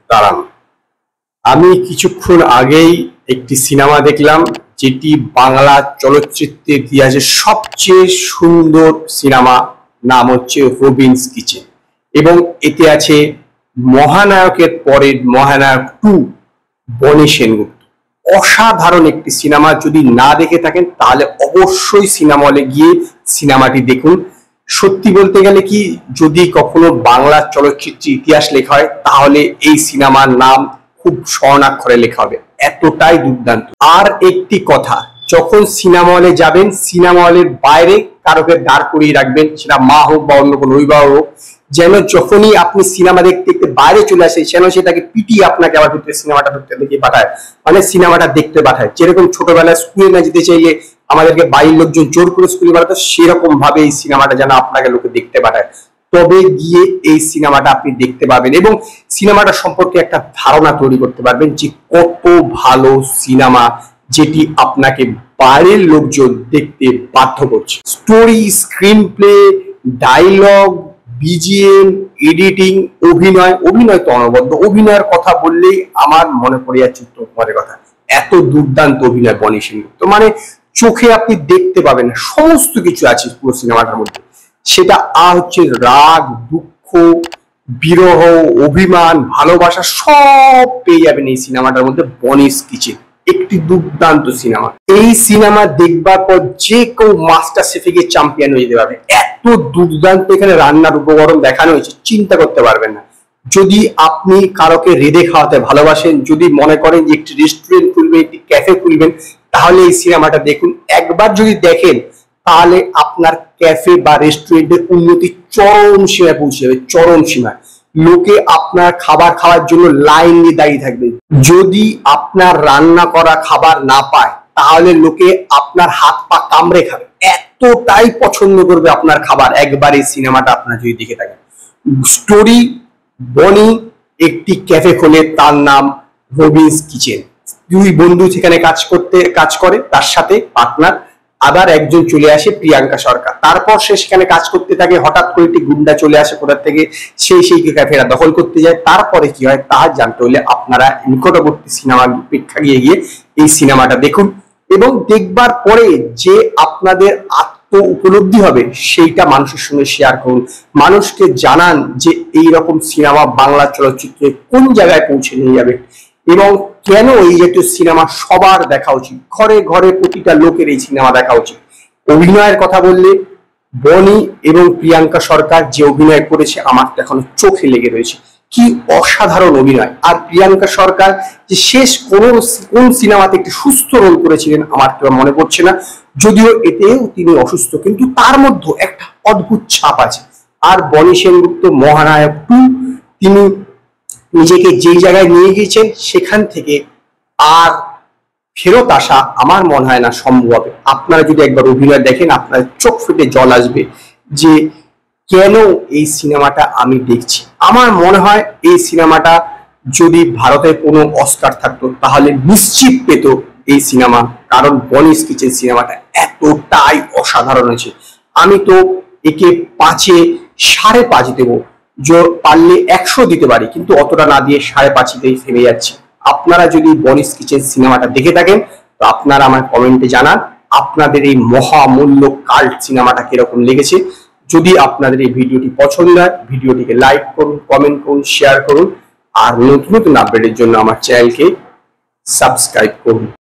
দাঁড়ান, আমি কিছুক্ষণ আগেই একটি সিনেমা দেখলাম, যেটি বাংলা চলচ্চিত্রের ইতিহাসের সবচেয়ে সুন্দর সিনেমা। নাম হচ্ছে রবিনস কিচেন, এবং এতে আছে মহানায়কের পরের মহানায়ক 2 বনি সেনগুপ্ত। অসাধারণ একটি সিনেমা। যদি না দেখে থাকেন তাহলে অবশ্যই সিনেমা হলে গিয়ে সিনেমাটি দেখুন। সত্যি বলতে গেলে কি, যদি কখনো বাংলা চলচ্চিত্রের ইতিহাস লেখা হয় তাহলে এই সিনেমার নাম খুব স্বর্ণাক্ষরে লেখা হবে, এতটাই দুর্দান্ত। আর একটি কথা, যখন সিনেমা হলে যাবেন, সিনেমা হলের বাইরে কারোকে দাঁড় করিয়ে রাখবেন, সেটা মা হোক বা অন্য কোনো অভিভাবক হোক, যেন যখনই আপনি সিনেমা দেখতে দেখতে বাইরে চলে আসে যেন সেটাকে পিটিয়ে আপনাকে আবার ভিতরে সিনেমাটা দেখতে দেখে পাঠায়, মানে সিনেমাটা দেখতে পাঠায়। যেরকম ছোটবেলায় স্কুলে না যেতে চাইলে আমাদেরকে বাড়ির লোকজন জোর করে স্কুলে পাঠাতো, সেরকম ভাবে এই সিনেমাটা যেন আপনাকে লোকে দেখতে পাঠায়, তবে গিয়ে এই সিনেমাটা আপনি দেখতে পাবেন এবং সিনেমাটা সম্পর্কে একটা ধারণা তৈরি করতে পারবেন যে কত ভালো সিনেমা, যেটি আপনাকে বাইরের লোকজন দেখতে বাধ্য করছে। Story, screenplay, dialogue, BGM, editing, অভিনয় তো অনবদ্য। অভিনয়ের কথা বললেই আমার মনে পড়ে যাচ্ছে তোমার কথা, এত দুর্দান্ত অভিনয় বনি সেনগুপ্ত, মানে চোখে আপনি দেখতে পাবেন না, সমস্ত কিছু আছে পুরো সিনেমাটার মধ্যে। সেটা হচ্ছে রাগ, দুঃখ, বিরহ, অভিমান, ভালোবাসা, সব পেয়ে যাবেন এই সিনেমাটার মধ্যে। বনিস কিচেন একটি দুর্দান্ত সিনেমা। এই সিনেমা দেখবার পর যে কেউ মাস্টার শেফে গিয়ে চ্যাম্পিয়ন হয়ে যেতে পারবে, এত দুর্দান্ত এখানে রান্নার উপকরণ দেখানো হয়েছে, চিন্তা করতে পারবেন না। যদি আপনি কারোকে রেঁধে খাওয়াতে ভালোবাসেন, যদি মনে করেন যে একটি রেস্টুরেন্ট খুলবেন, একটি ক্যাফে খুলবেন, তাহলে এই সিনেমাটা দেখুন। একবার যদি দেখেন তাহলে আপনার ক্যাফে বা রেস্টুরেন্টের উন্নতি চরম সীমায় পৌঁছে যাবে, চরম সীমায়। লোকে আপনার খাবার খাওয়ার জন্য লাইন দিয়ে দাঁড়িয়ে থাকবে। যদি আপনার রান্না করা খাবার না পায় তাহলে লোকে আপনার হাত পা কামড়ে খাবে, এতটাই পছন্দ করবে আপনার খাবার একবার এই সিনেমাটা আপনার যদি দেখে থাকেন। স্টোরি, বনি একটি ক্যাফে খোলে, তার নাম রবিনস কিচেন। 2 বন্ধু সেখানে কাজ করে, তার সাথে পার্টনার আবার একজন চলে আসে, প্রিয়াঙ্কা সরকার। তারপর সে সেখানে কাজ করতে থাকে, হঠাৎ করে একটি গুন্ডা চলে আসে কোথা থেকে, সেই ক্যাফেটা দখল করতে যায়। তারপরে কি হয় তা জানতে হলে আপনারা নিকটবর্তী সিনেমা প্রেক্ষাগৃহে গিয়ে এই সিনেমাটা দেখুন, এবং দেখবার পরে যে আপনাদের আত্ম উপলব্ধি হবে সেইটা মানুষের সঙ্গে শেয়ার করুন। মানুষকে জানান যে এই রকম সিনেমা বাংলা চলচ্চিত্রে কোন জায়গায় পৌঁছে নিয়ে যাবে এবং কেন এই জাতীয় সিনেমা সবার দেখা উচিত। ঘরে ঘরে প্রতিটা লোকের এই সিনেমা দেখা উচিত। অভিনয়ের কথা বললে বনি এবং প্রিয়াঙ্কা সরকার যে অভিনয় করেছে আমার তো এখনো চোখে লেগে রয়েছে, কি অসাধারণ অভিনয়। আর প্রিয়াঙ্কা সরকার যে শেষ কোন সিনেমাতে একটি সুস্থ রোল করেছিলেন আমার তো মনে পড়ছে না, যদিও এতেও তিনি অসুস্থ, কিন্তু তার মধ্যে একটা অদ্ভুত ছাপ আছে। আর বনি সেনগুপ্ত মহানায়ক 2, তিনি নিজেকে যেই জায়গায় নিয়ে গিয়েছেন সেখান থেকে আর ফেরত আসা আমার মনে হয় না সম্ভব হবে। আপনারা যদি একবার অভিনয় দেখেন আপনার চোখ ফেটে জল আসবে যে কেন এই সিনেমাটা আমি দেখছি। আমার মনে হয় এই সিনেমাটা যদি ভারতের কোনো অস্কার থাকতো তাহলে নিশ্চিত পেত এই সিনেমা, কারণ বনিস কিচেন সিনেমাটা এতটাই অসাধারণ হয়েছে। আমি তো একে 5-এ 5.5 দেবো, পারলে 100 দিতে পারি, কিন্তু অতটা না দিয়ে 5.5তেই থেমে যাচ্ছি। আপনারা যদি বনিস কিচেন সিনেমাটা দেখে থাকেন তো আপনারা আমার কমেন্টে জানান আপনাদের এই মহামূল্য কাল্ট সিনেমাটা কিরকম লেগেছে। যদি আপনাদের এই ভিডিওটি পছন্দ হয় ভিডিওটিকে লাইক করুন, কমেন্ট করুন, শেয়ার করুন, আর নতুন নতুন আপডেটের জন্য আমার চ্যানেলকে সাবস্ক্রাইব করুন।